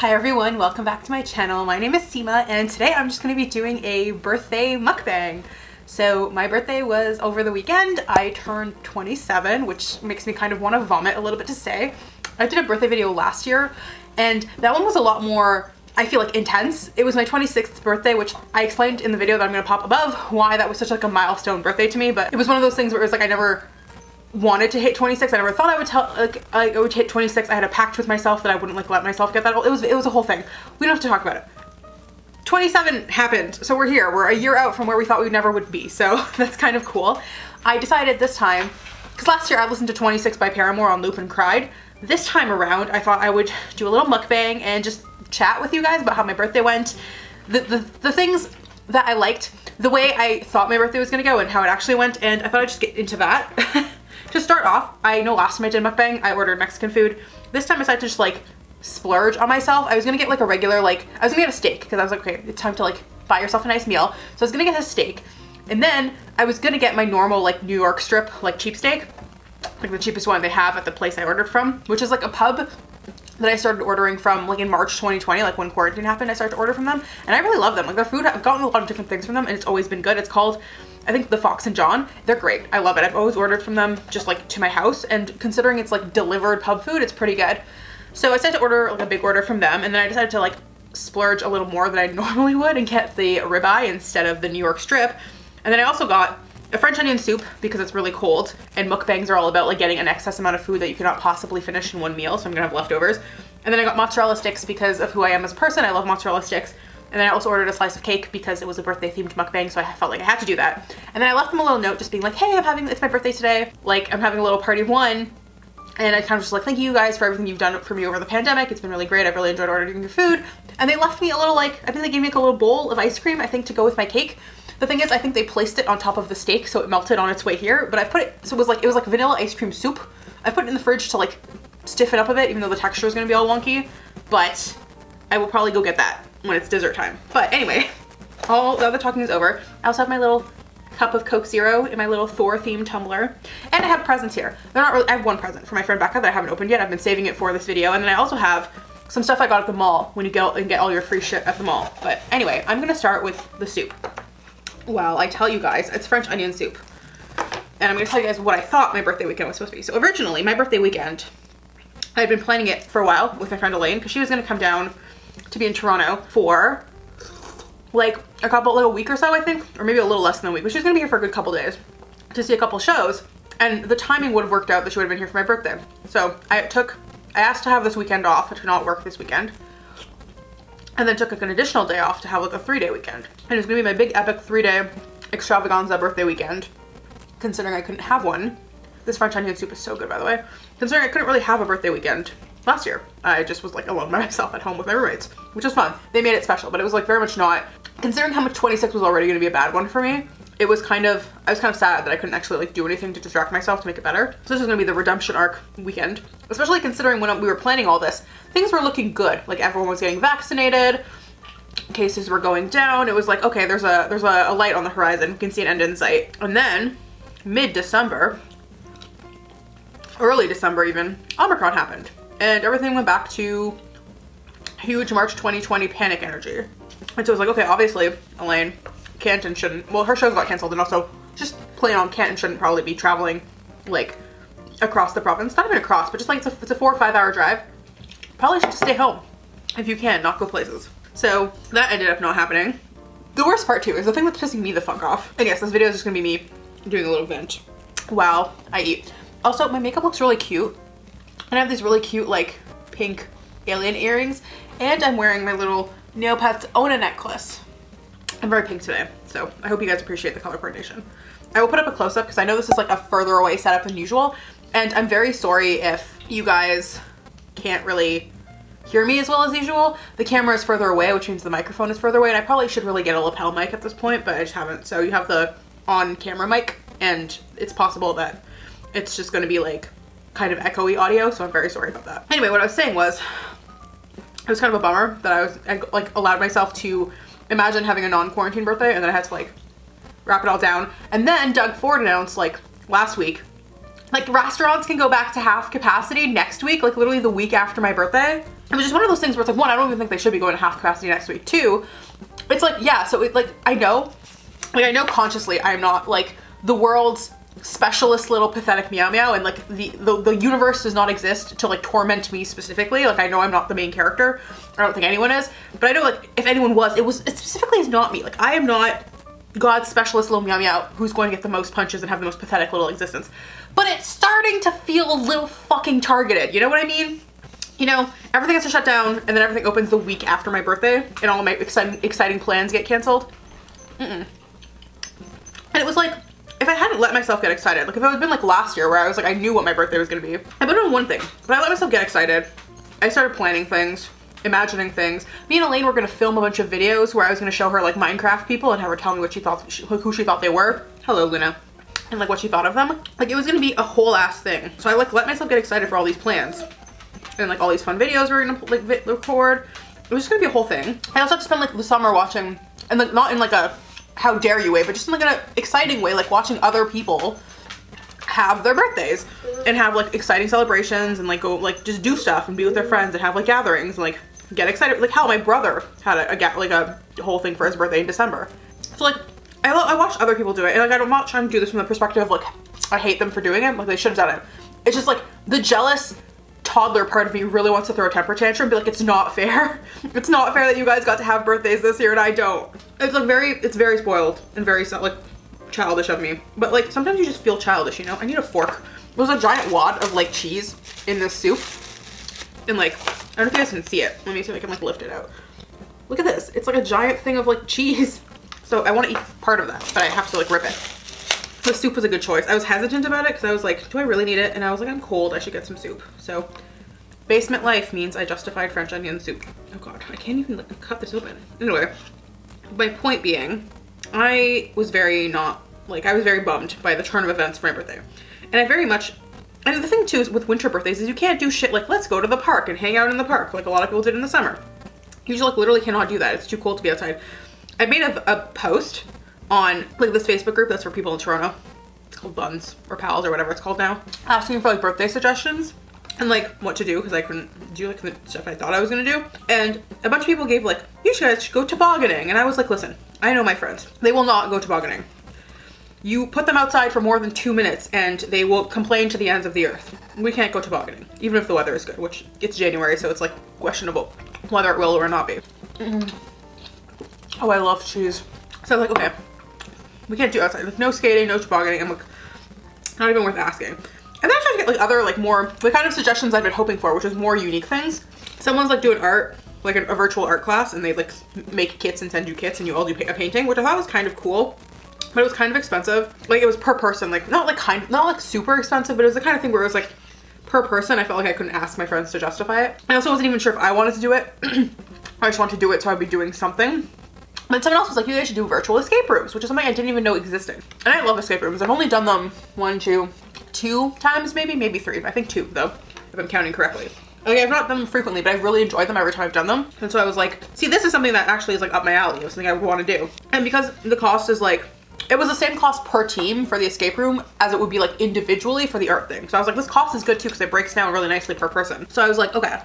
Hi everyone, welcome back to my channel. My name is Sima and today I'm just going to be doing a birthday mukbang. So my birthday was over the weekend. I turned 27, which makes me kind of want to vomit a little bit to say. I did a birthday video last year and that one was a lot more, I feel like, intense. It was my 26th birthday, which I explained in the video that I'm going to pop above why that was such like a milestone birthday to me, but it was one of those things where it was like I never wanted to hit 26. I never thought I would hit 26. I had a pact with myself that I wouldn't like let myself get that old. It was a whole thing. We don't have to talk about it. 27 happened, so we're here. We're a year out from where we thought we never would be, so that's kind of cool. I decided this time, because last year I listened to 26 by Paramore on loop and cried. This time around, I thought I would do a little mukbang and just chat with you guys about how my birthday went, the things that I liked, the way I thought my birthday was gonna go and how it actually went, and I thought I'd just get into that. To start off, I know last time I did mukbang, I ordered Mexican food. This time I decided to just like splurge on myself. I was gonna get like a regular, I was gonna get a steak because I was like, okay, it's time to like buy yourself a nice meal. So I was gonna get a steak. And then I was gonna get my normal like New York strip, like cheap steak. Like the cheapest one they have at the place I ordered from, which is like a pub that I started ordering from like in March 2020, like when quarantine happened, I started to order from them. And I really love them. Like their food, I've gotten a lot of different things from them and it's always been good. It's called, I think, the Fox and John. They're great. I love it. I've always ordered from them just like to my house, and considering it's like delivered pub food, it's pretty good. So I decided to order like a big order from them, and then I decided to like splurge a little more than I normally would and get the ribeye instead of the New York strip. And then I also got a French onion soup because it's really cold, and mukbangs are all about like getting an excess amount of food that you cannot possibly finish in one meal, so I'm gonna have leftovers. And then I got mozzarella sticks because of who I am as a person. I love mozzarella sticks. And then I also ordered a slice of cake because it was a birthday themed mukbang, so I felt like I had to do that. And then I left them a little note just being like, hey, it's my birthday today. Like, I'm having a little party of one. And I kind of just like, thank you guys for everything you've done for me over the pandemic. It's been really great. I've really enjoyed ordering your food. And they left me a little like, I think they gave me like a little bowl of ice cream, I think, to go with my cake. The thing is, I think they placed it on top of the steak so it melted on its way here, but I put it, so it was like vanilla ice cream soup. I put it in the fridge to like stiffen up a bit, even though the texture is gonna be all wonky, but I will probably go get that when it's dessert time. But anyway, all the other talking is over. I also have my little cup of Coke Zero in my little Thor themed tumbler. And I have presents here. They're not really, I have one present for my friend Becca that I haven't opened yet. I've been saving it for this video. And then I also have some stuff I got at the mall when you go and get all your free shit at the mall. But anyway, I'm gonna start with the soup. Well, I tell you guys, it's French onion soup. And I'm gonna tell you guys what I thought my birthday weekend was supposed to be. So originally, my birthday weekend, I had been planning it for a while with my friend Elaine because she was gonna come down to be in Toronto for like a week or so, I think, or maybe a little less than a week, but she was gonna be here for a good couple days to see a couple shows, and the timing would have worked out that she would have been here for my birthday. So I asked to have this weekend off, which cannot work this weekend, and then took like an additional day off to have like a 3-day weekend. And it's gonna be my big epic 3-day extravaganza birthday weekend, considering I couldn't have one. This French onion soup is so good, by the way. Considering I couldn't really have a birthday weekend last year. I just was like alone by myself at home with my roommates, which was fun. They made it special, but it was like very much not, considering how much 26 was already gonna be a bad one for me, it was I was kind of sad that I couldn't actually like do anything to distract myself to make it better. So this is gonna be the redemption arc weekend, especially considering when we were planning all this, things were looking good. Like everyone was getting vaccinated, cases were going down. It was like, okay, there's a light on the horizon. You can see an end in sight. And then mid-December, early December even, Omicron happened. And everything went back to huge March 2020 panic energy. And so it was like, okay, obviously Elaine can't and shouldn't, well, her shows got canceled, and also just plain on can't and shouldn't probably be traveling like across the province. Not even across, but just like it's a 4 or 5 hour drive. Probably should just stay home if you can, not go places. So that ended up not happening. The worst part too is the thing that's pissing me the fuck off. And yes, this video is just gonna be me doing a little vent while I eat. Also, my makeup looks really cute. And I have these really cute like pink alien earrings, and I'm wearing my little Neopets Ona necklace. I'm very pink today, so I hope you guys appreciate the color coordination. I will put up a close-up because I know this is like a further away setup than usual, and I'm very sorry if you guys can't really hear me as well as usual. The camera is further away, which means the microphone is further away, and I probably should really get a lapel mic at this point, but I just haven't. So you have the on-camera mic, and it's possible that it's just gonna be like kind of echoey audio, so I'm very sorry about that. Anyway, what I was saying was, it was kind of a bummer that I like allowed myself to imagine having a non-quarantine birthday, and then I had to like wrap it all down. And then Doug Ford announced like last week like restaurants can go back to half capacity next week, like literally the week after my birthday. It was just one of those things where it's like, one, I don't even think they should be going to half capacity next week. Two, it's like, yeah, so it, like, I know consciously I'm not like the world's specialist little pathetic meow meow, and like the universe does not exist to like torment me specifically. Like I know I'm not the main character. I don't think anyone is, but I know like if anyone was, it specifically is not me. Like I am not God's specialist little meow meow who's going to get the most punches and have the most pathetic little existence. But it's starting to feel a little fucking targeted. You know what I mean? You know, everything has to shut down and then everything opens the week after my birthday and all of my exciting plans get canceled. And it was like, if I hadn't let myself get excited, like if it had been like last year where I was like, I knew what my birthday was gonna be. I've been doing one thing, but I let myself get excited. I started planning things, imagining things. Me and Elaine were gonna film a bunch of videos where I was gonna show her like Minecraft people and have her tell me what she thought, who she thought they were. Hello, Luna. And like what she thought of them. Like it was gonna be a whole ass thing. So I like let myself get excited for all these plans. And like all these fun videos we're gonna like record. It was just gonna be a whole thing. I also have to spend like the summer watching, and like not in like a how dare you way, but just in like an exciting way, like watching other people have their birthdays and have like exciting celebrations and like go like just do stuff and be with their friends and have like gatherings and like get excited. Like how my brother had a whole thing for his birthday in December. So like I watched other people do it, and like I'm not trying to do this from the perspective of like I hate them for doing it, like they should have done it. It's just like the jealous toddler part of me really wants to throw a temper tantrum and be like, it's not fair. It's not fair that you guys got to have birthdays this year and I don't. It's like it's very spoiled and very like childish of me. But like sometimes you just feel childish, you know? I need a fork. There's a giant wad of like cheese in this soup. And like, I don't know if you guys can see it. Let me see if I can like lift it out. Look at this. It's like a giant thing of like cheese. So I want to eat part of that, but I have to like rip it. The soup was a good choice. I was hesitant about it because I was like, do I really need it? And I was like, I'm cold, I should get some soup. So basement life means I justified French onion soup. Oh God, I can't even like cut this open. Anyway, my point being, I was very bummed by the turn of events for my birthday. And I very much, and the thing too is with winter birthdays is you can't do shit like, let's go to the park and hang out in the park like a lot of people did in the summer. You just like literally cannot do that. It's too cold to be outside. I made a post on like this Facebook group that's for people in Toronto. It's called Buns or Pals or whatever it's called now. Asking for like birthday suggestions and like what to do because I couldn't do like the stuff I thought I was gonna do. And a bunch of people gave like, you guys should go tobogganing. And I was like, listen, I know my friends. They will not go tobogganing. You put them outside for more than 2 minutes and they will complain to the ends of the earth. We can't go tobogganing, even if the weather is good, which it's January, so it's like questionable whether it will or not be. Oh, I love cheese. So I was like, okay, we can't do outside. Like no skating, no tobogganing. I'm like, not even worth asking. And then I tried to get like other like more, the kind of suggestions I've been hoping for, which is more unique things. Someone's like doing art, like a virtual art class, and they like make kits and send you kits and you all do a painting, which I thought was kind of cool. But it was kind of expensive. Like it was per person, like not like super expensive, but it was the kind of thing where it was like per person. I felt like I couldn't ask my friends to justify it. I also wasn't even sure if I wanted to do it. I just wanted to do it so I'd be doing something. But someone else was like, you guys should do virtual escape rooms, which is something I didn't even know existed. And I love escape rooms. I've only done them two times maybe 3. I think 2 though, if I'm counting correctly. Okay, I've not done them frequently, but I've really enjoyed them every time I've done them. And so I was like, see, this is something that actually is like up my alley. It was something I would want to do. And because the cost is like, it was the same cost per team for the escape room as it would be like individually for the art thing. So I was like, this cost is good too because it breaks down really nicely per person. So I was like, okay.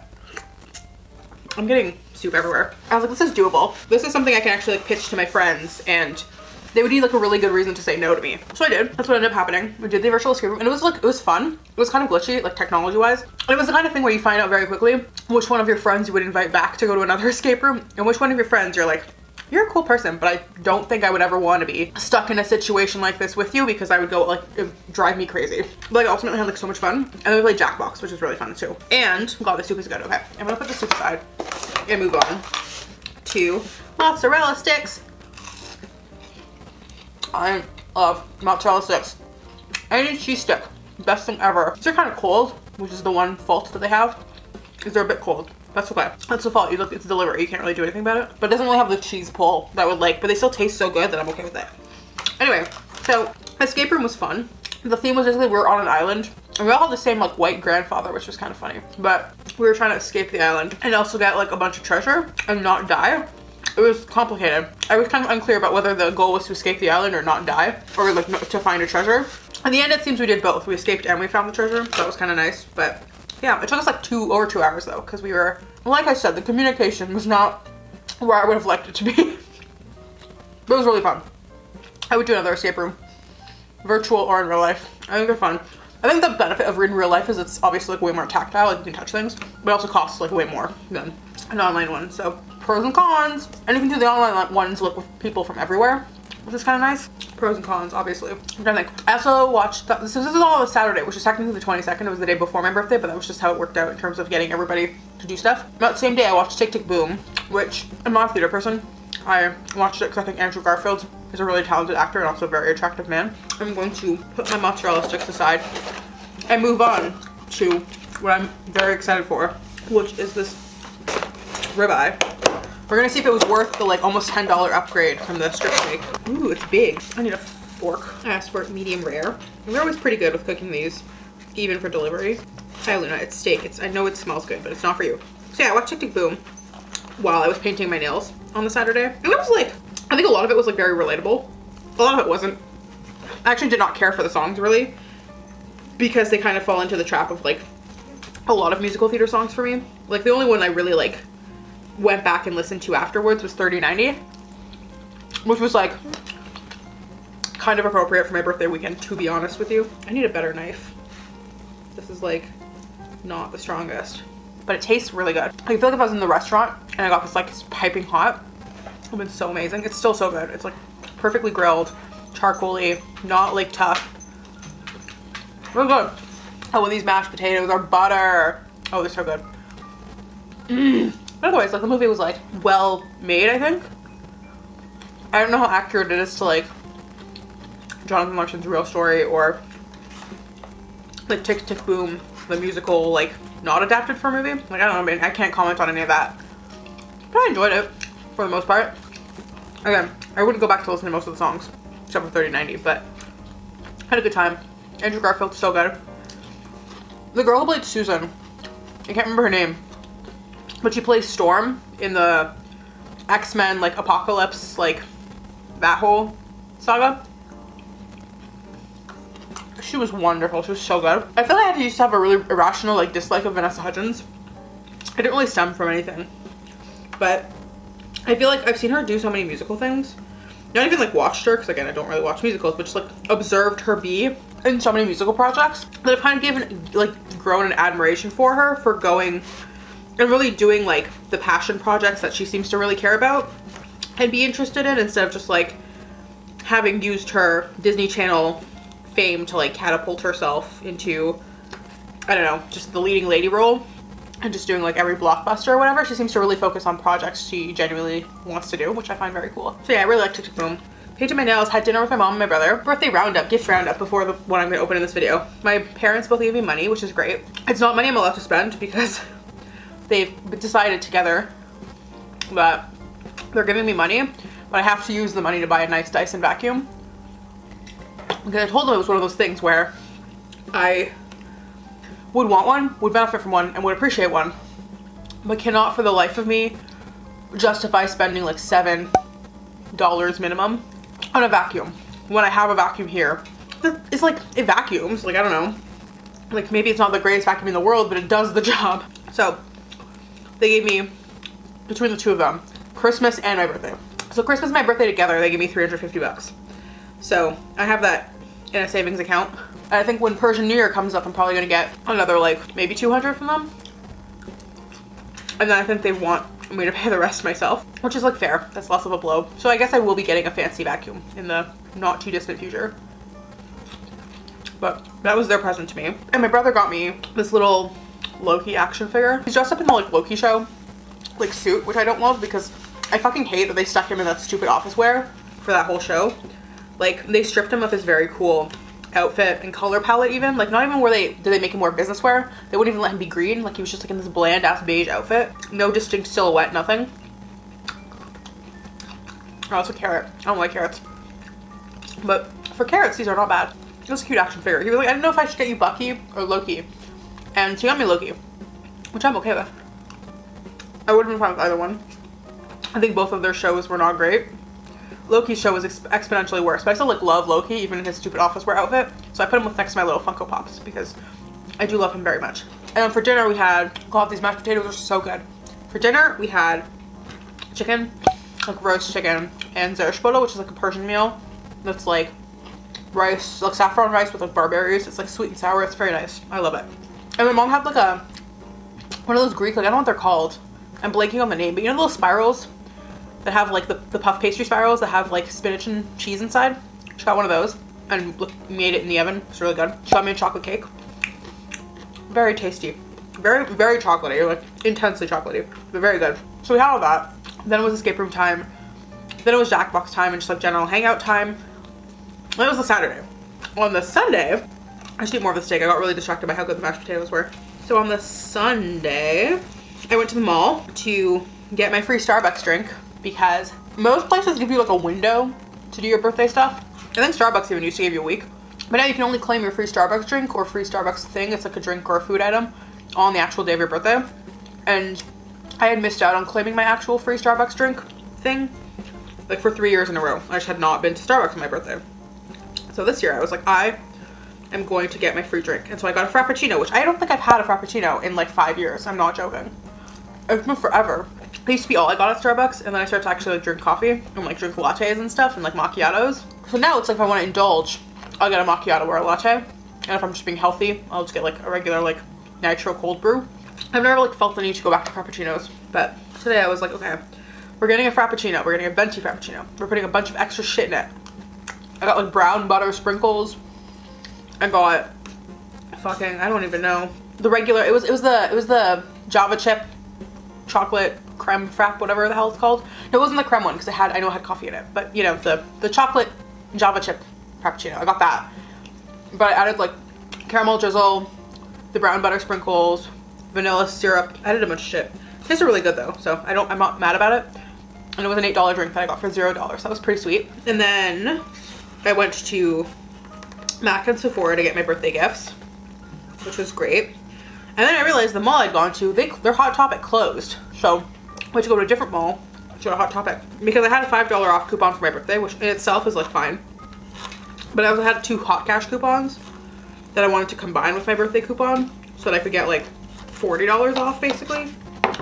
I'm getting soup everywhere. I was like, this is doable. This is something I can actually like pitch to my friends and they would need like a really good reason to say no to me. So I did. That's what ended up happening. We did the virtual escape room and it was fun. It was kind of glitchy, like technology wise. And it was the kind of thing where you find out very quickly which one of your friends you would invite back to go to another escape room and which one of your friends you're like, you're a cool person, but I don't think I would ever want to be stuck in a situation like this with you because I would go like, it would drive me crazy. But like ultimately I had like so much fun. And then we played Jackbox, which is really fun too. And God, the soup is good. Okay, I'm gonna put the soup aside and move on to mozzarella sticks. I love mozzarella sticks. Any cheese stick, best thing ever. They're kind of cold, which is the one fault that they have, is they're a bit cold. That's okay. That's the fault. You look, it's delivery. You can't really do anything about it. But it doesn't really have the cheese pull that I would like, but they still taste so good that I'm okay with that. Anyway, so escape room was fun. The theme was basically we were on an island and we all had the same like white grandfather, which was kind of funny. But we were trying to escape the island and also get like a bunch of treasure and not die. It was complicated. I was kind of unclear about whether the goal was to escape the island or not die or like to find a treasure. In the end, it seems we did both. We escaped and we found the treasure. So that was kind of nice. But yeah, it took us like over 2 hours though, because we were, like I said, the communication was not where I would have liked it to be. But it was really fun. I would do another escape room, virtual or in real life. I think they're fun. I think the benefit of in real life is it's obviously like way more tactile, like you can touch things, but it also costs like way more than an online one. So pros and cons. And you can do the online ones like with people from everywhere, which is kind of nice. Pros and cons, obviously. I'm trying to think. I also watched, this is all on a Saturday, which is technically the 22nd. It was the day before my birthday, but that was just how it worked out in terms of getting everybody to do stuff. That same day I watched Tick Tick Boom, which I'm not a theater person. I watched it because I think Andrew Garfield is a really talented actor and also a very attractive man. I'm going to put my mozzarella sticks aside and move on to what I'm very excited for, which is this ribeye. We're gonna see if it was worth the like almost $10 upgrade from the strip steak. Ooh, it's big. I need a fork. I asked for medium rare. And we're always pretty good with cooking these, even for delivery. Hi Luna, it's steak. I know it smells good, but it's not for you. So yeah, I watched Tick Tick Boom while I was painting my nails on the Saturday. And it was like, I think a lot of it was like very relatable. A lot of it wasn't. I actually did not care for the songs really, because they kind of fall into the trap of like a lot of musical theater songs for me. Like the only one I really like went back and listened to afterwards was 3090, which was like kind of appropriate for my birthday weekend, to be honest with you. I need a better knife. This is like not the strongest, but it tastes really good. I feel like if I was in the restaurant and I got this like piping hot, it would have been so amazing. It's still so good. It's like perfectly grilled, charcoaly, not like tough. Really good. Oh, and these mashed potatoes are butter. Oh, they're so good. Otherwise, like the movie was like well made, I think. I don't know how accurate it is to like Jonathan Larson's real story or like Tick Tick Boom, the musical, like not adapted for a movie. Like I don't know, I mean, I can't comment on any of that. But I enjoyed it for the most part. Again, I wouldn't go back to listen to most of the songs except for 3090, but had a good time. Andrew Garfield's so good. The girl who played Susan, I can't remember her name, but she plays Storm in the X-Men like Apocalypse, like that whole saga. She was wonderful. She was so good. I feel like I used to have a really irrational like dislike of Vanessa Hudgens. It didn't really stem from anything, but I feel like I've seen her do so many musical things. Not even like watched her, because again I don't really watch musicals, but just like observed her be in so many musical projects that I've kind of given like grown an admiration for her for going and really doing like the passion projects that she seems to really care about and be interested in, instead of just like having used her Disney Channel fame to like catapult herself into, I don't know, just the leading lady role and just doing like every blockbuster or whatever. She seems to really focus on projects she genuinely wants to do, which I find very cool. So yeah, I really like Tick Tick Boom. Painted my nails, had dinner with my mom and my brother. Birthday roundup, gift roundup before the one I'm gonna open in this video. My parents both gave me money, which is great. It's not money I'm allowed to spend because they've decided together that they're giving me money, but I have to use the money to buy a nice Dyson vacuum. Because I told them it was one of those things where I would want one, would benefit from one, and would appreciate one, but cannot for the life of me justify spending like $7 minimum on a vacuum when I have a vacuum here. It's like, it vacuums, like I don't know, like maybe it's not the greatest vacuum in the world, but it does the job. So they gave me, between the two of them, Christmas and my birthday. So Christmas and my birthday together, they gave me 350 bucks. So I have that in a savings account. And I think when Persian New Year comes up, I'm probably gonna get another like maybe 200 from them. And then I think they want me to pay the rest myself, which is like fair. That's less of a blow. So I guess I will be getting a fancy vacuum in the not too distant future. But that was their present to me. And my brother got me this little Loki action figure. He's dressed up in the like Loki show like suit, which I don't love because I fucking hate that they stuck him in that stupid office wear for that whole show. Like they stripped him of his very cool outfit and color palette, even like not even did they make him wear business wear. They wouldn't even let him be green. Like he was just like in this bland ass beige outfit, no distinct silhouette, nothing. Oh, it's a carrot. I don't like carrots, but for carrots these are not bad. It was a cute action figure. He was like, I don't know if I should get you Bucky or Loki, and she got me Loki, which I'm okay with. I would have been fine with either one. I think both of their shows were not great, Loki's show was exponentially worse, but I still like love Loki even in his stupid office wear outfit. So I put him with next to my little Funko Pops because I do love him very much. And then for dinner we had, God, these mashed potatoes are so good. For dinner we had chicken, like roast chicken, and zershbola, which is like a Persian meal. That's like rice, like saffron rice with like barberries. It's like sweet and sour. It's very nice. I love it. And my mom had like one of those Greek, like I don't know what they're called. I'm blanking on the name, but you know the little spirals that have like the puff pastry spirals that have like spinach and cheese inside? She got one of those and made it in the oven. It's really good. She got me a chocolate cake. Very tasty. Very, very chocolatey, like intensely chocolatey, but very good. So we had all that. Then it was escape room time. Then it was Jackbox time and just like general hangout time. That was the Saturday. On the Sunday, I should eat more of the steak. I got really distracted by how good the mashed potatoes were. So on the Sunday, I went to the mall to get my free Starbucks drink because most places give you like a window to do your birthday stuff. I think Starbucks even used to give you a week. But now you can only claim your free Starbucks drink or free Starbucks thing. It's like a drink or a food item on the actual day of your birthday. And I had missed out on claiming my actual free Starbucks drink thing like for 3 years in a row. I just had not been to Starbucks on my birthday. So this year I was like, I am going to get my free drink. And so I got a Frappuccino, which I don't think I've had a Frappuccino in like 5 years. I'm not joking. It's been forever. It used to be all I got at Starbucks, and then I started to actually like drink coffee and like drink lattes and stuff and like macchiatos. So now it's like if I want to indulge, I'll get a macchiato or a latte. And if I'm just being healthy, I'll just get like a regular like nitro cold brew. I've never like felt the need to go back to Frappuccinos, but today I was like, okay, we're getting a Frappuccino. We're getting a venti Frappuccino. We're putting a bunch of extra shit in it. I got like brown butter sprinkles. I got fucking, I don't even know. The regular, it was the Java chip chocolate creme frap, whatever the hell it's called. No, it wasn't the creme one because I know it had coffee in it, but you know, the chocolate Java chip Frappuccino. I got that. But I added like caramel drizzle, the brown butter sprinkles, vanilla syrup. I added a bunch of shit. It tasted really good though, so I'm not mad about it. And it was an $8 drink that I got for $0. That was pretty sweet. And then I went to Mac and Sephora to get my birthday gifts, which was great. And then I realized the mall I'd gone to, their Hot Topic closed. So I went to go to a different mall to go to Hot Topic because I had a $5 off coupon for my birthday, which in itself is like fine. But I also had 2 Hot Cash coupons that I wanted to combine with my birthday coupon so that I could get like $40 off basically.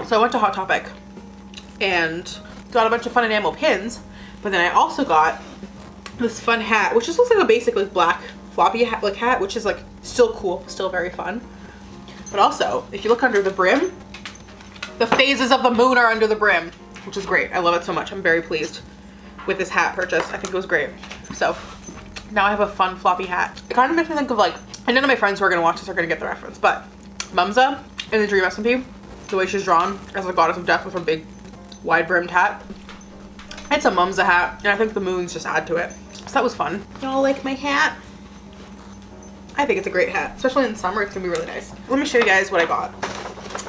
So I went to Hot Topic and got a bunch of fun enamel pins, but then I also got this fun hat, which just looks like a basic like black floppy hat, which is like still cool, still very fun. But also, if you look under the brim, the phases of the moon are under the brim, which is great. I love it so much. I'm very pleased with this hat purchase. I think it was great. So now I have a fun floppy hat. It kind of makes me think of like, and none of my friends who are going to watch this are going to get the reference, but Mumza in the Dream SMP, the way she's drawn as the goddess of death with her big wide brimmed hat. It's a Mumza hat, and I think the moons just add to it. So that was fun. Y'all like my hat? I think it's a great hat, especially in summer. It's gonna be really nice. Let me show you guys what I got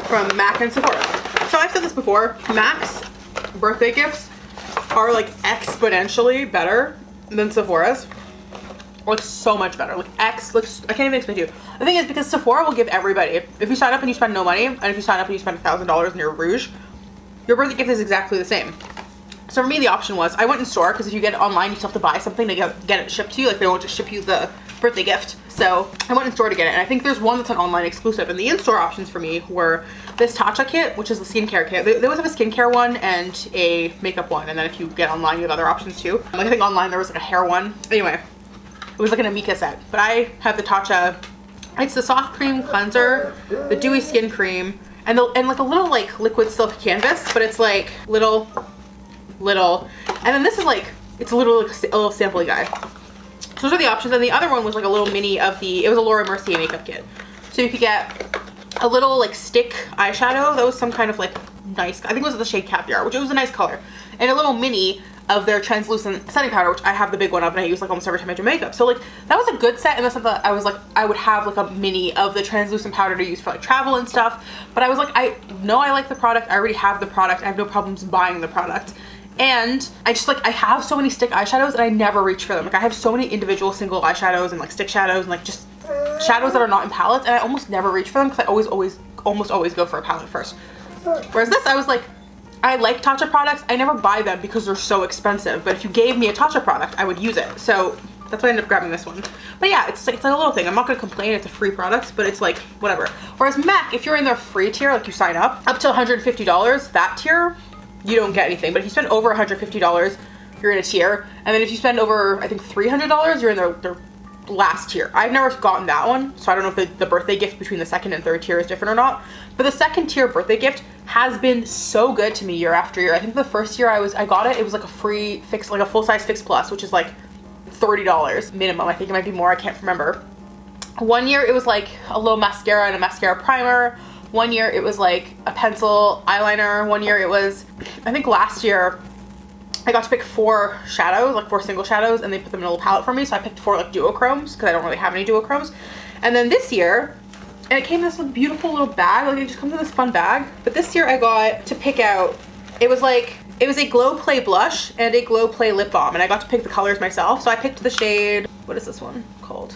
from Mac and Sephora. So I've said this before, Mac's birthday gifts are like exponentially better than Sephora's. Like so much better, like I can't even explain to you. The thing is, because Sephora will give everybody, if you sign up and you spend no money, and if you sign up and you spend $1,000 in your rouge, your birthday gift is exactly the same. So for me, the option was, I went in store, because if you get it online, you still have to buy something to get it shipped to you. Like they won't just ship you the birthday gift. So I went in store to get it, and I think there's one that's an online exclusive, and the in-store options for me were this Tatcha kit, which is the skincare kit. They always have a skincare one and a makeup one, and then if you get online, you have other options too. Like I think online there was like a hair one. Anyway, it was like an Amika set, but I have the Tatcha. It's the soft cream cleanser, the dewy skin cream, and like a little like liquid silk canvas, but it's like little, and then this is like, it's a little samply guy. So those are the options, and the other one was like a little mini of it was a Laura Mercier makeup kit. So you could get a little like stick eyeshadow that was some kind of like nice, I think it was the shade Caviar, which it was a nice color, and a little mini of their translucent setting powder, which I have the big one of and I use like almost every time I do makeup. So like that was a good set, and that's something that I was like, I would have like a mini of the translucent powder to use for like travel and stuff. But I was like, I know I like the product, I already have the product, I have no problems buying the product. And I just like, I have so many stick eyeshadows and I never reach for them. Like I have so many individual single eyeshadows and like stick shadows and like just shadows that are not in palettes, and I almost never reach for them because I almost always go for a palette first. Whereas this, I was like, I like Tatcha products. I never buy them because they're so expensive, but if you gave me a Tatcha product, I would use it. So that's why I ended up grabbing this one. But yeah, it's like a little thing. I'm not gonna complain, it's a free product, but it's like, whatever. Whereas MAC, if you're in their free tier, like you sign up to $150, that tier, you don't get anything. But if you spend over $150, you're in a tier. And then if you spend over, I think $300, you're in their last tier. I've never gotten that one, so I don't know if the birthday gift between the second and third tier is different or not. But the second tier birthday gift has been so good to me year after year. I think the first year I got it, it was like a free fix, like a full-size Fix Plus, which is like $30 minimum. I think it might be more, I can't remember. One year it was like a little mascara and a mascara primer. One year it was like a pencil eyeliner. One year it was, I think last year I got to pick 4 shadows, like 4 single shadows, and they put them in a little palette for me. So I picked 4 like duochromes because I don't really have any duochromes. And then this year, and it came in this beautiful little bag, like it just comes in this fun bag. But this year I got to pick out, it was a Glow Play blush and a Glow Play lip balm, and I got to pick the colors myself. So I picked the shade, what is this one called?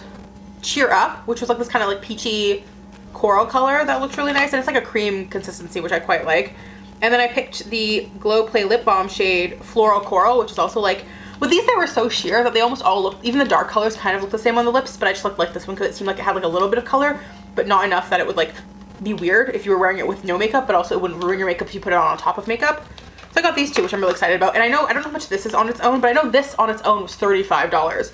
Cheer Up, which was like this kind of like peachy coral color that looked really nice, and it's like a cream consistency, which I quite like. And then I picked the Glow Play lip balm shade Floral Coral, which is also like, with these they were so sheer that they almost all looked, even the dark colors kind of look the same on the lips, but I just like this one because it seemed like it had like a little bit of color, but not enough that it would like be weird if you were wearing it with no makeup, but also it wouldn't ruin your makeup if you put it on top of makeup. So I got these two, which I'm really excited about. And I don't know how much this is on its own, but I know this on its own was $35.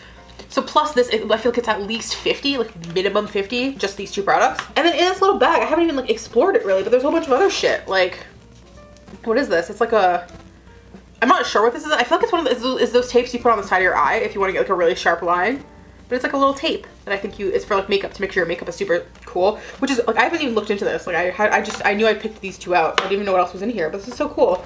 So plus this, I feel like it's at least 50, like minimum 50, just these two products. And then in this little bag, I haven't even like explored it really, but there's a whole bunch of other shit. Like, what is this? It's like a, I'm not sure what this is. I feel like it's one of the, is those tapes you put on the side of your eye if you want to get like a really sharp line. But it's like a little tape that I think it's for like makeup, to make sure your makeup is super cool. Which is like, I haven't even looked into this. Like I knew I picked these two out. I didn't even know what else was in here, but this is so cool.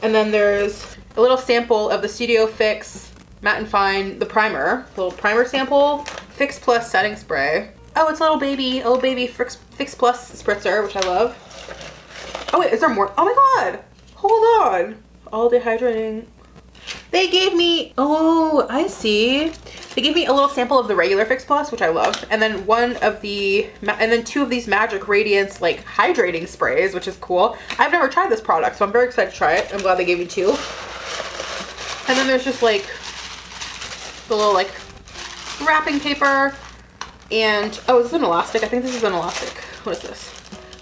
And then there's a little sample of the Studio Fix Matte and Fine, the primer, little primer sample, Fix Plus setting spray. Oh, it's a little baby Fix Plus spritzer, which I love. Oh wait, is there more? Oh my god, hold on. All dehydrating. They gave me, oh, I see. They gave me a little sample of the regular Fix Plus, which I love, and then two of these Magic Radiance like hydrating sprays, which is cool. I've never tried this product, so I'm very excited to try it. I'm glad they gave me 2. And then there's just like the little like wrapping paper, and oh, is this an elastic? I think this is an elastic. What is this?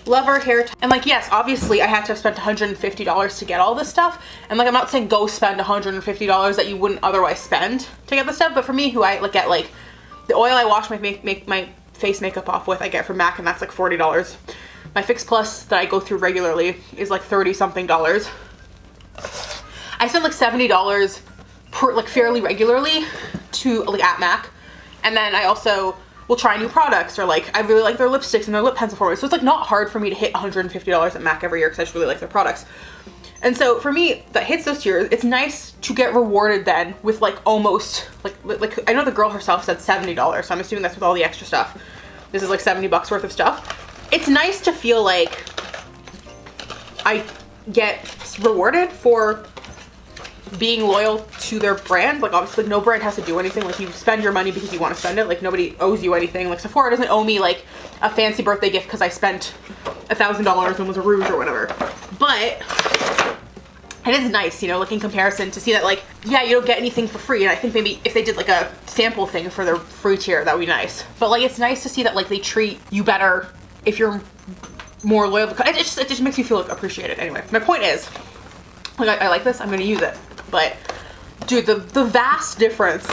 Lover hair, and like, yes, obviously I had to have spent $150 to get all this stuff, and like, I'm not saying go spend $150 that you wouldn't otherwise spend to get the stuff, but for me, who I like get like the oil I wash my face makeup off with, I get from MAC, and that's like $40. My Fix Plus that I go through regularly is like 30 something dollars. I spend like $70 per, like fairly regularly to like at MAC, and then I also will try new products, or like I really like their lipsticks and their lip pencil formula, so it's like not hard for me to hit $150 at MAC every year because I just really like their products. And so for me, that hits those tiers, it's nice to get rewarded then with like almost like I know the girl herself said $70, so I'm assuming that's with all the extra stuff. This is like 70 bucks worth of stuff. It's nice to feel like I get rewarded for being loyal to their brand. Like obviously no brand has to do anything. Like you spend your money because you want to spend it. Like nobody owes you anything. Like Sephora doesn't owe me like a fancy birthday gift because I spent $1,000 and was a rouge or whatever. But it is nice, you know, like in comparison to see that like, yeah, you don't get anything for free. And I think maybe if they did like a sample thing for their free tier, that would be nice. But like, it's nice to see that like they treat you better if you're more loyal. It just makes you feel like appreciated. Anyway, my point is, like I like this, I'm gonna use it. But dude, the vast difference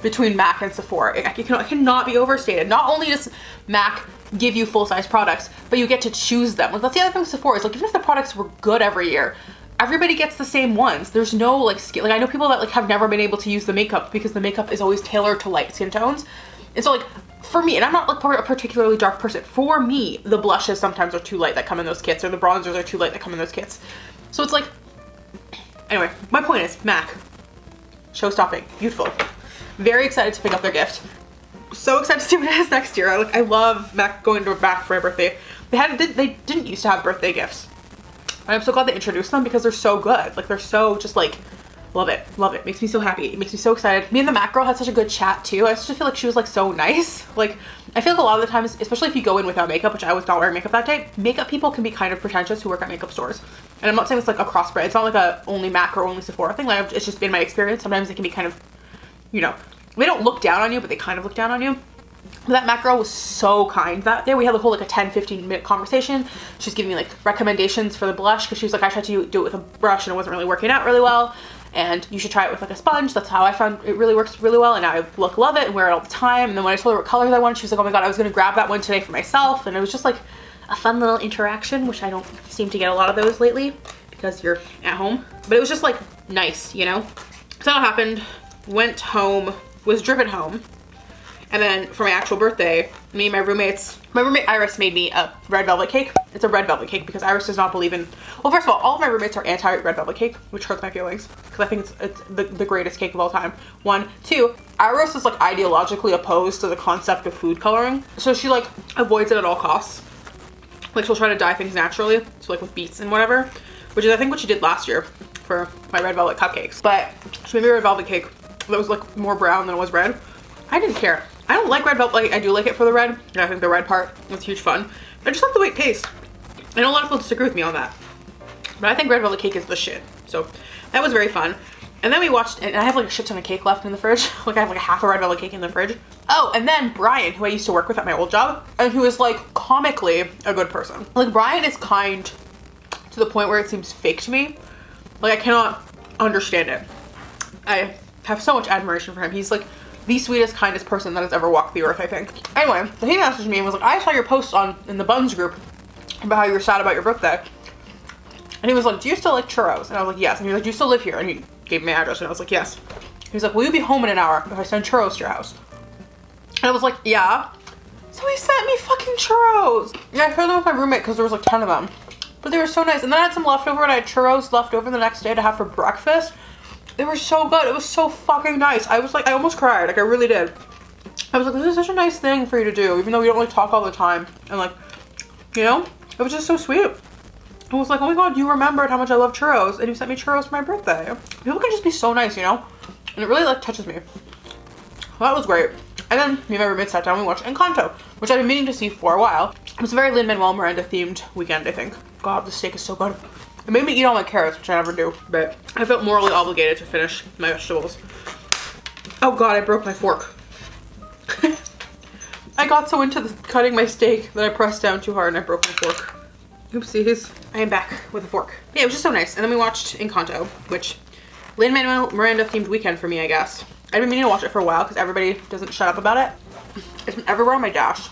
between MAC and Sephora, it cannot be overstated. Not only does MAC give you full-size products, but you get to choose them. Like that's the other thing with Sephora is like, even if the products were good every year, everybody gets the same ones. There's no like skin, like I know people that like have never been able to use the makeup because the makeup is always tailored to light skin tones. And so like for me, and I'm not like a particularly dark person, for me, the blushes sometimes are too light that come in those kits, or the bronzers are too light that come in those kits. So it's like, anyway, my point is MAC, show-stopping, beautiful. Very excited to pick up their gift. So excited to see what it is next year. I love MAC going to MAC for my birthday. They didn't used to have birthday gifts. And I'm so glad they introduced them because they're so good. Like they're so just like Love it. Love it. Makes me so happy. It makes me so excited. Me and the Mac girl had such a good chat too. I just feel like she was like so nice. Like I feel like a lot of the times, especially if you go in without makeup, which I was not wearing makeup that day, makeup people can be kind of pretentious who work at makeup stores. And I'm not saying it's like a cross brand. It's not like a only Mac or only Sephora thing. Like it's just been my experience. Sometimes it can be kind of, you know, they don't look down on you, but they kind of look down on you. But that Mac girl was so kind that day. We had a whole like a 10-15 minute conversation. She was giving me like recommendations for the blush because she was like, I tried to do it with a brush and it wasn't really working out really well. And you should try it with like a sponge. That's how I found it really works really well. And I love it and wear it all the time. And then when I told her what colors I wanted, she was like, oh my God, I was going to grab that one today for myself. And it was just like a fun little interaction, which I don't seem to get a lot of those lately because you're at home. But it was just like nice, you know? So that happened, went home, was driven home. And then for my actual birthday, me and my roommate Iris made me a red velvet cake. It's a red velvet cake because Iris does not believe in, well, first of all of my roommates are anti-red velvet cake, which hurts my feelings because I think it's the greatest cake of all time. 1, 2, Iris is like ideologically opposed to the concept of food coloring. So she like avoids it at all costs. Like she'll try to dye things naturally. So like with beets and whatever, which is I think what she did last year for my red velvet cupcakes. But she made me a red velvet cake that was like more brown than it was red. I didn't care. I don't like red velvet. Like I do like it for the red. And I think the red part was huge fun. I just like the way it tastes. I know a lot of people disagree with me on that, but I think red velvet cake is the shit. So that was very fun. And then we watched, and I have like a shit ton of cake left in the fridge. Like I have like a half a red velvet cake in the fridge. Oh, and then Brian, who I used to work with at my old job, and who is like comically a good person. Like Brian is kind to the point where it seems fake to me. Like I cannot understand it. I have so much admiration for him. He's like the sweetest, kindest person that has ever walked the earth, I think. Anyway, so he messaged me and was like, I saw your post in the Buns group about how you were sad about your birthday. And he was like, do you still like churros? And I was like, yes. And he was like, do you still live here? And he gave me my address and I was like, yes. He was like, will you be home in an hour if I send churros to your house? And I was like, yeah. So he sent me fucking churros. And I shared them with my roommate because there was like 10 of them. But they were so nice. And then I had some leftover and I had churros left over the next day to have for breakfast. They were so good. It was so fucking nice. I was like, I almost cried. Like I really did. I was like, this is such a nice thing for you to do, even though we don't really talk all the time. And like, you know, it was just so sweet. I was like, oh my God, you remembered how much I love churros and you sent me churros for my birthday. People can just be so nice, you know? And it really like touches me. Well, that was great. And then me and my roommate sat down and we watched Encanto, which I've been meaning to see for a while. It was a very Lin-Manuel Miranda themed weekend, I think. God, the steak is so good. It made me eat all my carrots, which I never do, but I felt morally obligated to finish my vegetables. Oh God, I broke my fork. I got so into cutting my steak that I pressed down too hard and I broke my fork. Oopsies. I am back with a fork. Yeah, it was just so nice. And then we watched Encanto, which Lin-Manuel Miranda themed weekend for me, I guess. I've been meaning to watch it for a while because everybody doesn't shut up about it. It's been everywhere on my dash,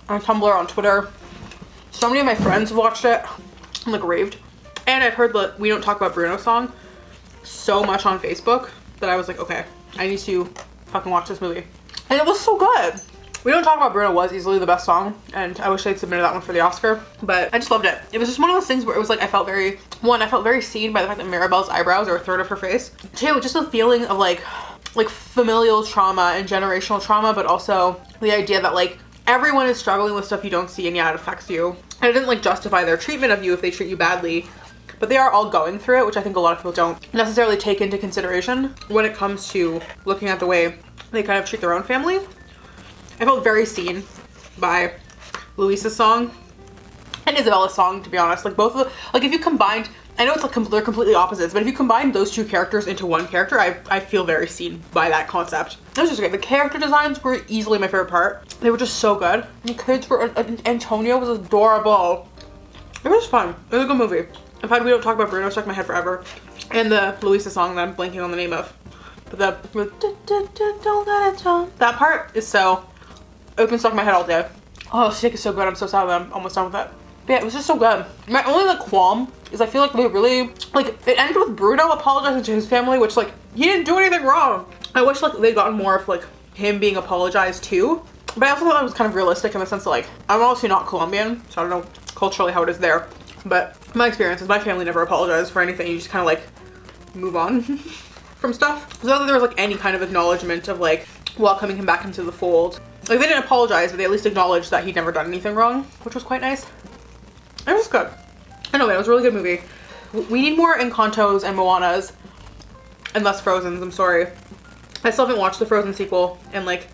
on Tumblr, on Twitter. So many of my friends have watched it. I'm like raved. And I've heard the We Don't Talk About Bruno song so much on Facebook that I was like, okay, I need to fucking watch this movie. And it was so good. We Don't Talk About Bruno was easily the best song, and I wish they'd submitted that one for the Oscar, but I just loved it. It was just one of those things where it was like, I felt very seen by the fact that Mirabelle's eyebrows are a third of her face. 2, just a feeling of like familial trauma and generational trauma, but also the idea that like everyone is struggling with stuff you don't see and yeah, it affects you. And it didn't like justify their treatment of you if they treat you badly. But they are all going through it, which I think a lot of people don't necessarily take into consideration when it comes to looking at the way they kind of treat their own family. I felt very seen by Luisa's song and Isabella's song, to be honest. Like both of the, like if you combined, I know it's like they're completely opposites, but if you combine those two characters into one character, I feel very seen by that concept. It was just great. The character designs were easily my favorite part. They were just so good. The kids were, Antonio was adorable. It was fun. It was a good movie. I've had We Don't Talk About Bruno stuck in my head forever. And the Luisa song that I'm blanking on the name of. But don't let it jump. That part is so, it's been stuck in my head all day. Oh, the steak is so good. I'm so sad that I'm almost done with it. But yeah, it was just so good. My only like qualm is I feel like they really, like it ended with Bruno apologizing to his family, which like, he didn't do anything wrong. I wish like they'd gotten more of like him being apologized to. But I also thought that was kind of realistic in the sense that like, I'm obviously not Colombian, so I don't know culturally how it is there. But my experience is my family never apologized for anything. You just kind of like move on from stuff. So that there was like any kind of acknowledgement of like welcoming him back into the fold. Like they didn't apologize, but they at least acknowledged that he'd never done anything wrong, which was quite nice. It was good. Anyway, it was a really good movie. We need more Encantos and Moanas. and less Frozen's. I'm sorry. I still haven't watched the Frozen sequel, and like,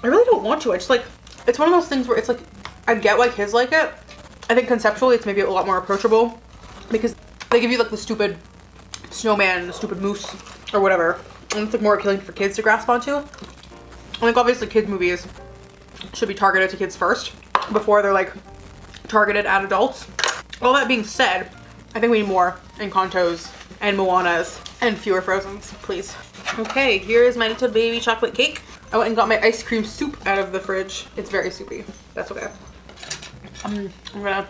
I really don't want to. I just like, it's one of those things where it's like, I get why kids like it. I think conceptually it's maybe a lot more approachable because they give you like the stupid snowman and the stupid moose or whatever, and it's like more appealing for kids to grasp onto. I think obviously kids movies should be targeted to kids first before they're like targeted at adults. All that being said, I think we need more Encantos and Moanas and fewer Frozens, please. Okay, here is my little baby chocolate cake. I went and got my ice cream soup out of the fridge. It's very soupy. That's okay. I'm gonna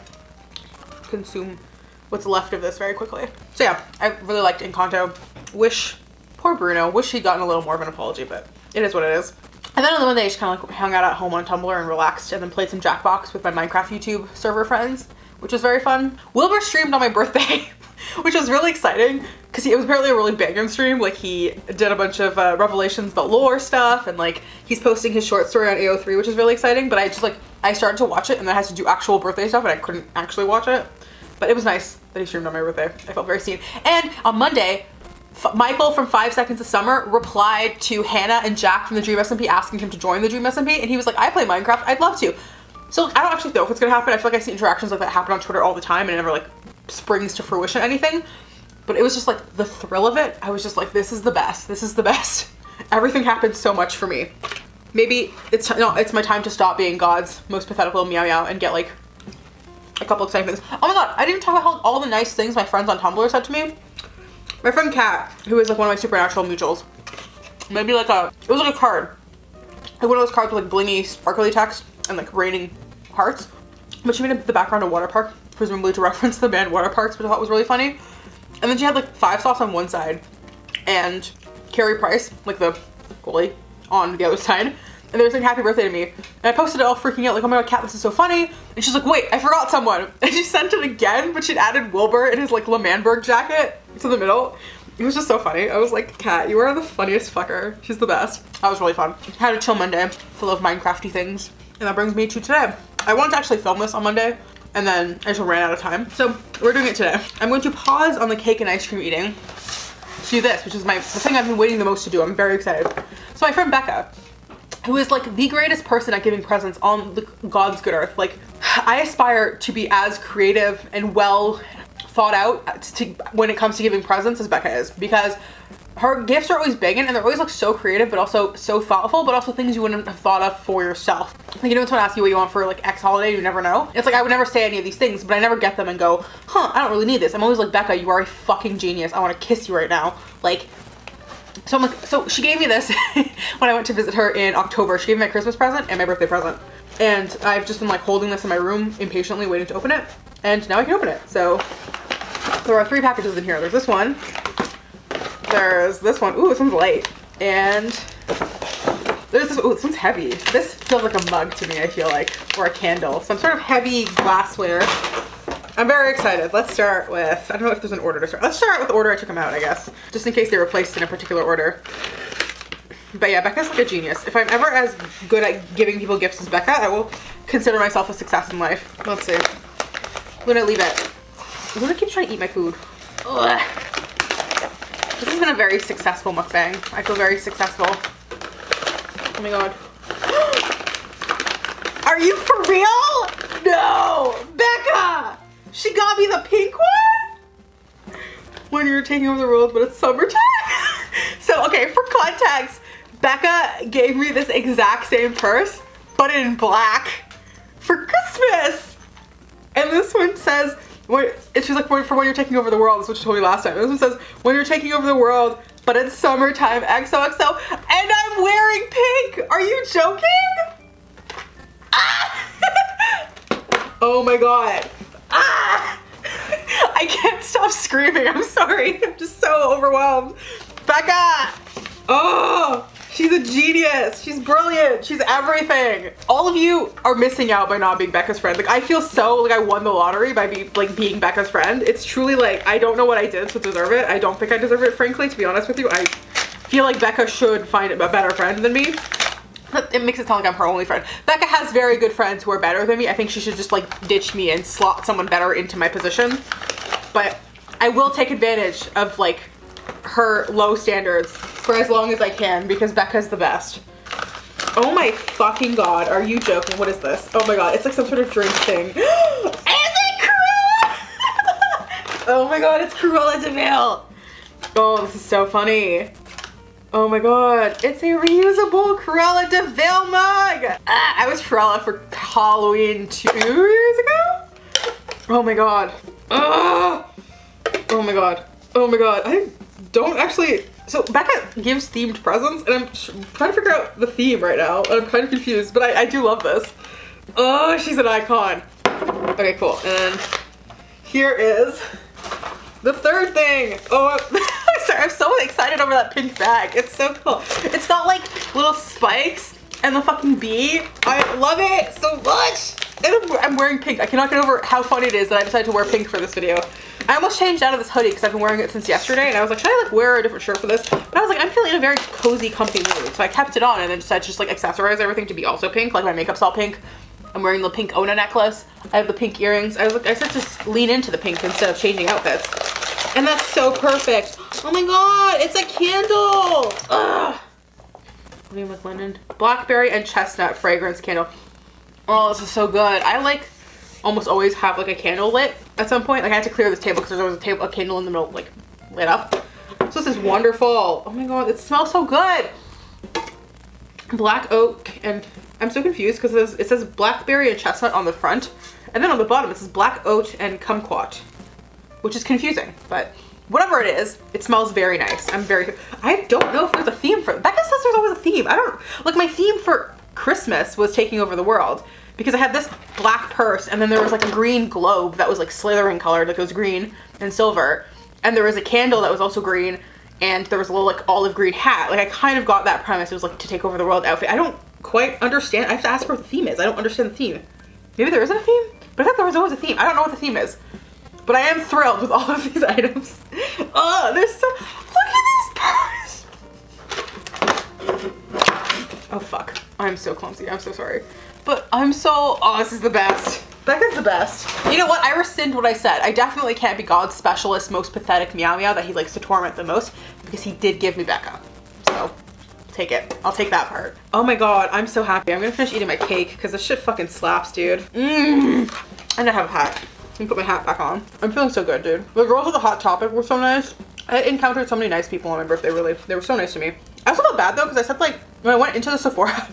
consume what's left of this very quickly. So yeah, I really liked Encanto. Poor Bruno, wish he'd gotten a little more of an apology, but it is what it is. And then on the Monday, I just kind of like hung out at home on Tumblr and relaxed, and then played some Jackbox with my Minecraft YouTube server friends, which was very fun. Wilbur streamed on my birthday, which was really exciting because it was apparently a really banging stream. Like, he did a bunch of revelations about lore stuff, and like he's posting his short story on AO3, which is really exciting. But I started to watch it, and then I had to do actual birthday stuff, and I couldn't actually watch it. But it was nice that he streamed on my birthday. I felt very seen. And on Monday, Michael from 5 Seconds of Summer replied to Hannah and Jack from the Dream SMP asking him to join the Dream SMP, and he was like, I play Minecraft, I'd love to. So I don't actually know if it's gonna happen. I feel like I see interactions like that happen on Twitter all the time, and it never like springs to fruition anything. But it was just like the thrill of it. I was just like, this is the best. This is the best. Everything happened so much for me. Maybe it's my time to stop being God's most pathetical meow meow and get like a couple exciting things. Oh my god, I didn't talk about all the nice things my friends on Tumblr said to me. My friend Kat, who is like one of my supernatural mutuals, maybe like it was like a card. Like one of those cards with like blingy, sparkly text and like raining hearts. But she made the background a water park, presumably to reference the band Water Parks, which I thought was really funny. And then she had like 5 sauce on one side and Carrie Price, like the goalie, on the other side. And they were saying happy birthday to me. And I posted it all freaking out like, oh my god, Kat, this is so funny. And she's like, wait, I forgot someone. And she sent it again, but she'd added Wilbur in his like L'Manberg jacket to the middle. It was just so funny. I was like, Kat, you are the funniest fucker. She's the best. That was really fun. Had a chill Monday full of Minecrafty things. And that brings me to today. I wanted to actually film this on Monday, and then I just ran out of time. So we're doing it today. I'm going to pause on the cake and ice cream eating to do this, which is the thing I've been waiting the most to do. I'm very excited. So my friend Becca, who is like the greatest person at giving presents on God's good earth. Like, I aspire to be as creative and well thought out when it comes to giving presents as Becca is, because her gifts are always banging and they're always like so creative, but also so thoughtful, but also things you wouldn't have thought of for yourself. Like, you know, when someone asks you what you want for like X holiday, you never know. It's like, I would never say any of these things, but I never get them and go, huh, I don't really need this. I'm always like, Becca, you are a fucking genius. I want to kiss you right now. Like, so I'm like, so she gave me this when I went to visit her in October. She gave me my Christmas present and my birthday present. And I've just been like holding this in my room impatiently waiting to open it. And now I can open it. So there are 3 packages in here. There's this one. There's this one. Ooh, this one's light. And there's this. Ooh, this one's heavy. This feels like a mug to me, I feel like. Or a candle. Some sort of heavy glassware. I'm very excited. Let's start with, I don't know if there's an order to start. Let's start with the order I took them out, I guess. Just in case they were placed in a particular order. But yeah, Becca's like a genius. If I'm ever as good at giving people gifts as Becca, I will consider myself a success in life. Let's see. I'm gonna leave it. Luna keeps trying to eat my food. Ugh. This has been a very successful mukbang. I feel very successful. Oh my god. Are you for real? No! Becca! She got me the pink one? When you're taking over the world, but it's summertime? So, okay, for context, Becca gave me this exact same purse, but in black, for Christmas. And this one says, she's like, for when you're taking over the world. That's what she told me last time. This one says, when you're taking over the world, but it's summertime, XOXO, and I'm wearing pink. Are you joking? Ah! Oh my god. Ah! I can't stop screaming. I'm sorry. I'm just so overwhelmed. Becca! Oh! She's a genius. She's brilliant. She's everything. All of you are missing out by not being Becca's friend. Like, I feel so like I won the lottery by being Becca's friend. It's truly like, I don't know what I did to deserve it. I don't think I deserve it, frankly, to be honest with you. I feel like Becca should find a better friend than me. It makes it sound like I'm her only friend. Becca has very good friends who are better than me. I think she should just like ditch me and slot someone better into my position. But I will take advantage of like her low standards for as long as I can because Becca's the best. Oh my fucking god, are you joking? What is this? Oh my god, it's like some sort of drink thing. Is it Cruella? Oh my god, it's Cruella de Vil. Oh, this is so funny. Oh my god, it's a reusable Cruella de Vil mug. I was Cruella for Halloween 2 years ago. Oh my god. Oh my god. Oh my god. I don't actually... So Becca gives themed presents and I'm trying to figure out the theme right now. And I'm kind of confused, but I do love this. Oh, she's an icon. Okay, cool. And here is the third thing. Oh, sorry, I'm so excited over that pink bag. It's so cool. It's got like little spikes and the fucking bee. I love it so much. And I'm wearing pink. I cannot get over how funny it is that I decided to wear pink for this video. I almost changed out of this hoodie because I've been wearing it since yesterday and I was like, should I like wear a different shirt for this? But I was like, I'm feeling in a very cozy, comfy mood. So I kept it on and then decided to just like accessorize everything to be also pink. Like my makeup's all pink. I'm wearing the pink Ona necklace. I have the pink earrings. I was like, I said just lean into the pink instead of changing outfits. And that's so perfect. Oh my god, it's a candle. Ugh. William McLennan. Blackberry and chestnut fragrance candle. Oh, this is so good. I like almost always have like a candle lit at some point. Like I had to clear this table because there's always a candle in the middle like lit up. So this is wonderful. Oh my god, it smells so good. Black oak, and I'm so confused because it says blackberry and chestnut on the front, and then on the bottom it says black oat and kumquat, which is confusing, but whatever it is, it smells very nice. I don't know if there's a theme for it. Becca says there's always a theme. I don't, like my theme for Christmas was taking over the world because I had this black purse and then there was like a green globe that was like Slytherin colored, like it was green and silver, and there was a candle that was also green, and there was a little like olive green hat. Like I kind of got that premise. It was like to take over the world outfit. I don't quite understand. I have to ask her what the theme is. I don't understand the theme. Maybe there isn't a theme, but I thought there was always a theme. I don't know what the theme is. But I am thrilled with all of these items. Oh, there's so, look at this purse. Oh fuck, I'm so clumsy, I'm so sorry. But I'm so, oh, this is the best. Becca's the best. You know what, I rescind what I said. I definitely can't be God's specialist, most pathetic meow meow that he likes to torment the most, because he did give me Becca. So, take it. I'll take that part. Oh my god, I'm so happy. I'm gonna finish eating my cake, because this shit fucking slaps, dude. And I have a hat. Let me put my hat back on. I'm feeling so good, dude. The girls at the Hot Topic were so nice. I encountered so many nice people on my birthday, really. They were so nice to me. I also felt bad though, because I said like, when I went into the Sephora,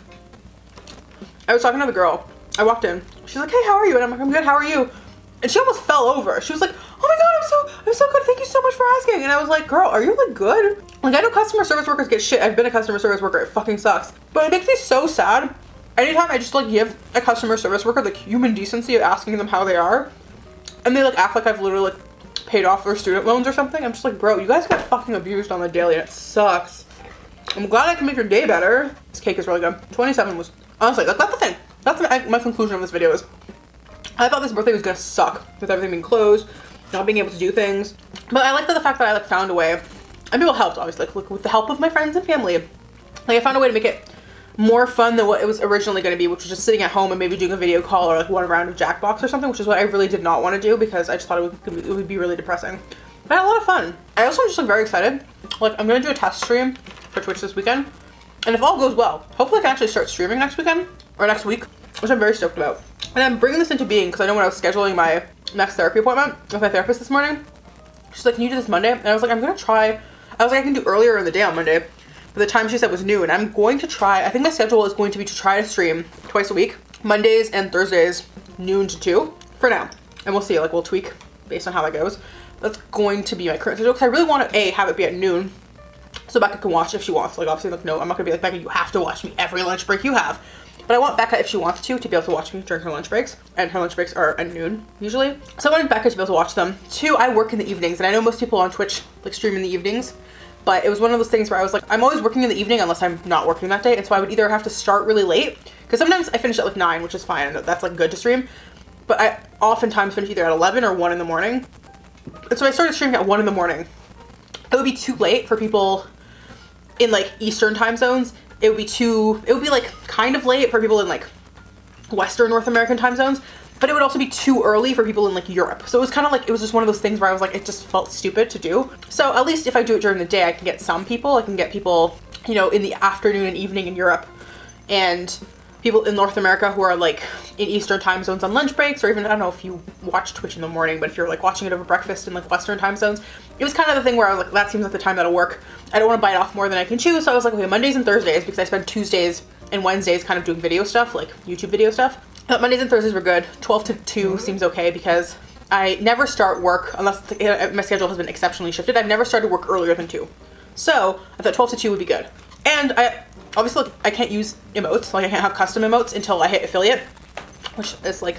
I was talking to the girl. I walked in. She's like, hey, how are you? And I'm like, I'm good, how are you? And she almost fell over. She was like, oh my god, I'm so good. Thank you so much for asking. And I was like, girl, are you like good? Like I know customer service workers get shit. I've been a customer service worker. It fucking sucks. But it makes me so sad. Anytime I just like give a customer service worker the human decency of asking them how they are, and they like act like I've literally like paid off their student loans or something. I'm just like, bro, you guys get fucking abused on the daily and it sucks. I'm glad I can make your day better. This cake is really good. 27 was, honestly, that's the thing. That's my conclusion of this video is, I thought this birthday was gonna suck with everything being closed, not being able to do things. But I liked the fact that I like found a way, and people helped obviously, like with the help of my friends and family. Like I found a way to make it more fun than what it was originally going to be, which was just sitting at home and maybe doing a video call or like one round of Jackbox or something, which is what I really did not want to do because I just thought it would be really depressing. But I had a lot of fun. I also am just like very excited. Like I'm going to do a test stream for Twitch this weekend, and if all goes well, hopefully I can actually start streaming next weekend or next week, which I'm very stoked about. And I'm bringing this into being because I know when I was scheduling my next therapy appointment with my therapist this morning, she's like, can you do this Monday? And I was like, I'm going to try. I was like, I can do earlier in the day on Monday. But the time she said was noon. I'm going to try, I think my schedule is going to be to try to stream twice a week, Mondays and Thursdays, noon to 2 for now. And we'll see, like we'll tweak based on how that goes. That's going to be my current schedule because I really want to have it be at noon so Becca can watch if she wants. Like obviously, like no, I'm not gonna be like, Becca, you have to watch me every lunch break you have. But I want Becca, if she wants to be able to watch me during her lunch breaks. And her lunch breaks are at noon, usually. So I wanted Becca to be able to watch them. 2, I work in the evenings, and I know most people on Twitch like stream in the evenings. But it was one of those things where I was like, I'm always working in the evening unless I'm not working that day. And so I would either have to start really late, because sometimes I finish at like 9, which is fine. And that's like good to stream. But I oftentimes finish either at 11 or 1 in the morning. And so I started streaming at 1 in the morning. It would be too late for people in like Eastern time zones. It would be like kind of late for people in like Western North American time zones. but it would also be too early for people in like Europe. So it was kind of like, it was just one of those things where I was like, it just felt stupid to do. So at least if I do it during the day, I can get some people. I can get people, you know, in the afternoon and evening in Europe, and people in North America who are like in Eastern time zones on lunch breaks, or even, I don't know if you watch Twitch in the morning, but if you're like watching it over breakfast in like Western time zones, it was kind of the thing where I was like, that seems like the time that'll work. I don't want to bite off more than I can chew. So I was like, okay, Mondays and Thursdays, because I spend Tuesdays and Wednesdays kind of doing video stuff, like YouTube video stuff. But Mondays and Thursdays were good. 12 to 2 seems okay, because I never start work unless my schedule has been exceptionally shifted. I've never started work earlier than 2. So I thought 12 to 2 would be good. And I obviously, like, I can't use emotes, like I can't have custom emotes until I hit affiliate, which is like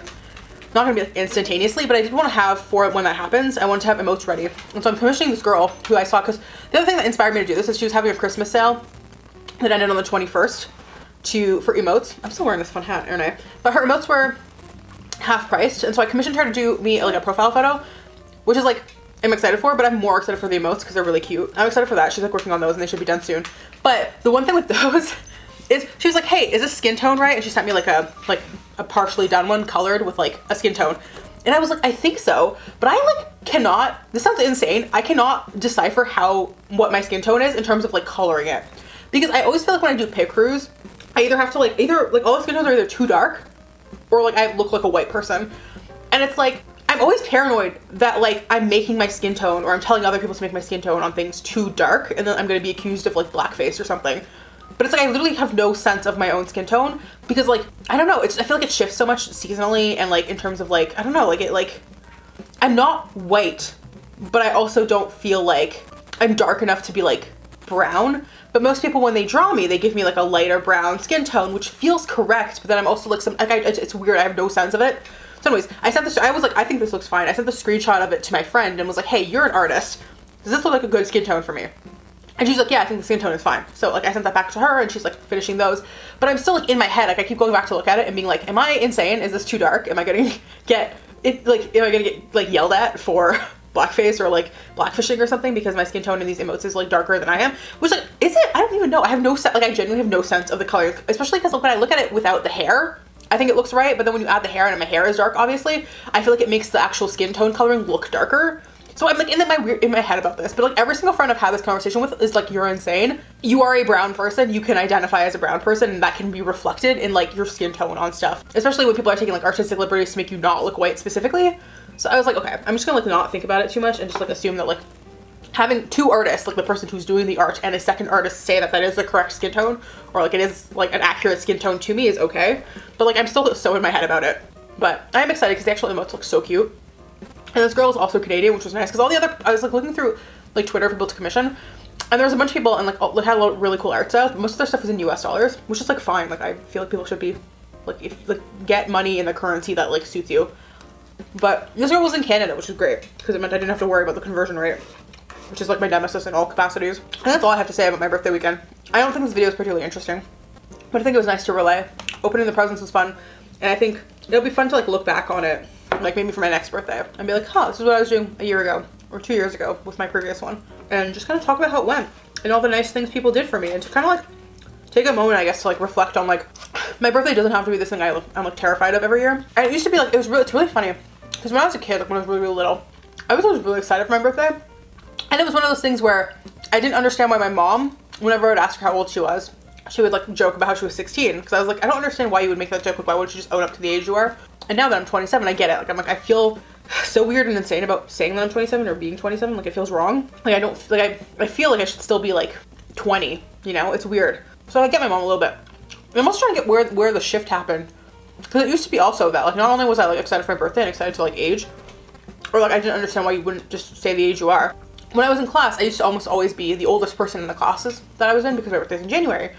not gonna be like instantaneously, but I did want to have, for when that happens, I wanted to have emotes ready. And so I'm commissioning this girl who I saw, because the other thing that inspired me to do this is she was having a Christmas sale that ended on the 21st for emotes. I'm still wearing this fun hat, aren't I? But her emotes were half priced, and so I commissioned her to do me like a profile photo, which is like, I'm excited for, but I'm more excited for the emotes because they're really cute. I'm excited for that. She's like working on those and they should be done soon. But the one thing with those is she was like, hey, is this skin tone right? And she sent me like a partially done one colored with like a skin tone. And I was like, I think so, but I like cannot, this sounds insane, I cannot decipher what my skin tone is in terms of like coloring it. Because I always feel like when I do pic crews, I either have to like all the skin tones are either too dark or like I look like a white person. And it's like, I'm always paranoid that like I'm making my skin tone, or I'm telling other people to make my skin tone on things too dark, and then I'm going to be accused of like blackface or something. But it's like I literally have no sense of my own skin tone, because like, I don't know, I feel like it shifts so much seasonally, and like in terms of like, I don't know, like I'm not white, but I also don't feel like I'm dark enough to be like brown. But most people, when they draw me, they give me like a lighter brown skin tone, which feels correct, but then I'm also like it's weird, I have no sense of it. So anyways, I was like, I think this looks fine. I sent the screenshot of it to my friend and was like, hey, you're an artist. Does this look like a good skin tone for me? And she's like, yeah, I think the skin tone is fine. So like I sent that back to her and she's like finishing those. But I'm still like in my head, like I keep going back to look at it and being like, am I insane? Is this too dark? Am I gonna get like yelled at for blackface or like blackfishing or something because my skin tone in these emotes is like darker than I am? Which like, is it? I don't even know. I have no sense, like I genuinely have no sense of the color, especially because like, when I look at it without the hair, I think it looks right, but then when you add the hair, and my hair is dark, obviously, I feel like it makes the actual skin tone coloring look darker. So I'm like in my head about this, but like every single friend I've had this conversation with is like, you're insane. You are a brown person. You can identify as a brown person, and that can be reflected in like your skin tone on stuff, especially when people are taking like artistic liberties to make you not look white specifically. So I was like, okay, I'm just gonna like not think about it too much and just like assume that like having two artists, like the person who's doing the art and a second artist, say that is the correct skin tone, or like it is like an accurate skin tone to me, is okay. But like I'm still so in my head about it. But I'm excited because the actual emotes look so cute. And this girl is also Canadian, which was nice, because all the other, I was like looking through like Twitter for people to commission, and there was a bunch of people and like had a lot of really cool art styles, but most of their stuff was in US dollars, which is like fine. Like I feel like people should be like, if like get money in the currency that like suits you. But this girl was in Canada, which is great, because it meant I didn't have to worry about the conversion rate, which is like my nemesis in all capacities. And that's all I have to say about my birthday weekend. I don't think this video is particularly interesting, but I think it was nice to relay. Opening the presents was fun, and I think it'll be fun to like look back on it, like maybe for my next birthday, and be like, huh, this is what I was doing a year ago or 2 years ago with my previous one, and just kind of talk about how it went and all the nice things people did for me, and to kind of like take a moment, I guess, to like reflect on like, my birthday doesn't have to be this thing I'm like terrified of every year. And it used to be like, it's really funny, because when I was a kid, like when I was really, really little, I was always really excited for my birthday. And it was one of those things where I didn't understand why my mom, whenever I would ask her how old she was, she would like joke about how she was 16. Because I was like, I don't understand why you would make that joke. Like, why wouldn't you just own up to the age you are? And now that I'm 27, I get it. Like, I'm like, I feel so weird and insane about saying that I'm 27 or being 27. Like, it feels wrong. Like, I feel like I should still be like 20, you know? It's weird. So I get my mom a little bit. And I'm also trying to get where the shift happened. Because it used to be also that, like, not only was I like excited for my birthday and excited to like age, or like I didn't understand why you wouldn't just say the age you are. When I was in class, I used to almost always be the oldest person in the classes that I was in, because my birthday's in January.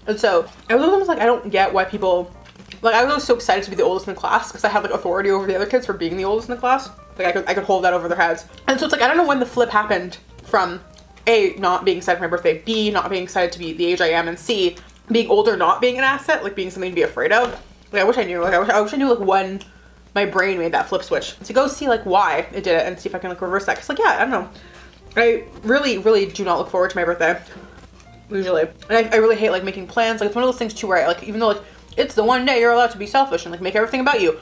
And so I was almost like, I don't get why people, like, I was always so excited to be the oldest in the class because I had like authority over the other kids for being the oldest in the class. Like I could hold that over their heads. And so it's like, I don't know when the flip happened from A, not being excited for my birthday, B, not being excited to be the age I am, and C, being older not being an asset, like being something to be afraid of. Like I wish I knew, like I wish I knew like when my brain made that flip switch. To go see like why it did it and see if I can like reverse that. Cause like, yeah, I don't know. I really, really do not look forward to my birthday, usually. And I really hate like making plans. Like it's one of those things too where I, like, even though like it's the one day you're allowed to be selfish and like make everything about you,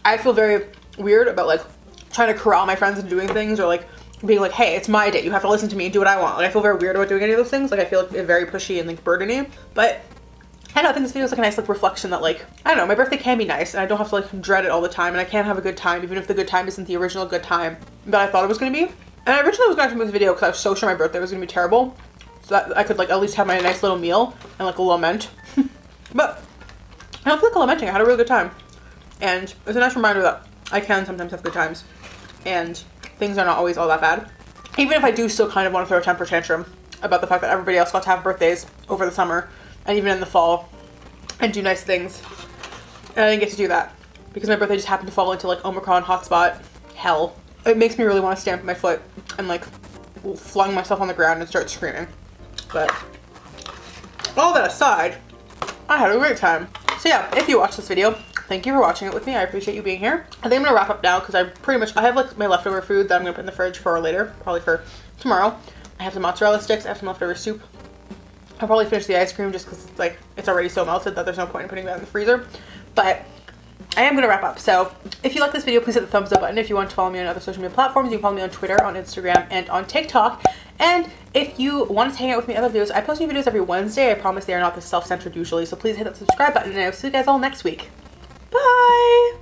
I feel very weird about like trying to corral my friends into doing things, or like being like, hey, it's my day, you have to listen to me and do what I want. Like I feel very weird about doing any of those things. Like I feel like very pushy and like burdeny. But I don't know, I think this video is like a nice like reflection that like, I don't know, my birthday can be nice and I don't have to like dread it all the time, and I can have a good time even if the good time isn't the original good time that I thought it was gonna be. And I originally was going to make this video because I was so sure my birthday was gonna be terrible, so that I could like at least have my nice little meal and like a lament. But I don't feel like lamenting. I had a really good time, and it's a nice reminder that I can sometimes have good times and things are not always all that bad. Even if I do still kind of want to throw a temper tantrum about the fact that everybody else got to have birthdays over the summer and even in the fall and do nice things, and I didn't get to do that because my birthday just happened to fall into like Omicron hotspot hell. It makes me really want to stamp my foot and like flung myself on the ground and start screaming. But all that aside, I had a great time. So yeah, if you watched this video, thank you for watching it with me. I appreciate you being here. I think I'm gonna wrap up now because I have like my leftover food that I'm gonna put in the fridge for later, probably for tomorrow. I have some mozzarella sticks, I have some leftover soup. I'll probably finish the ice cream just because it's like, it's already so melted that there's no point in putting that in the freezer. But I am gonna wrap up. So if you like this video, please hit the thumbs up button. If you want to follow me on other social media platforms, you can follow me on Twitter, on Instagram, and on TikTok. And if you want to hang out with me in other videos, I post new videos every Wednesday. I promise they are not this self-centered usually. So please hit that subscribe button, and I'll see you guys all next week. Bye!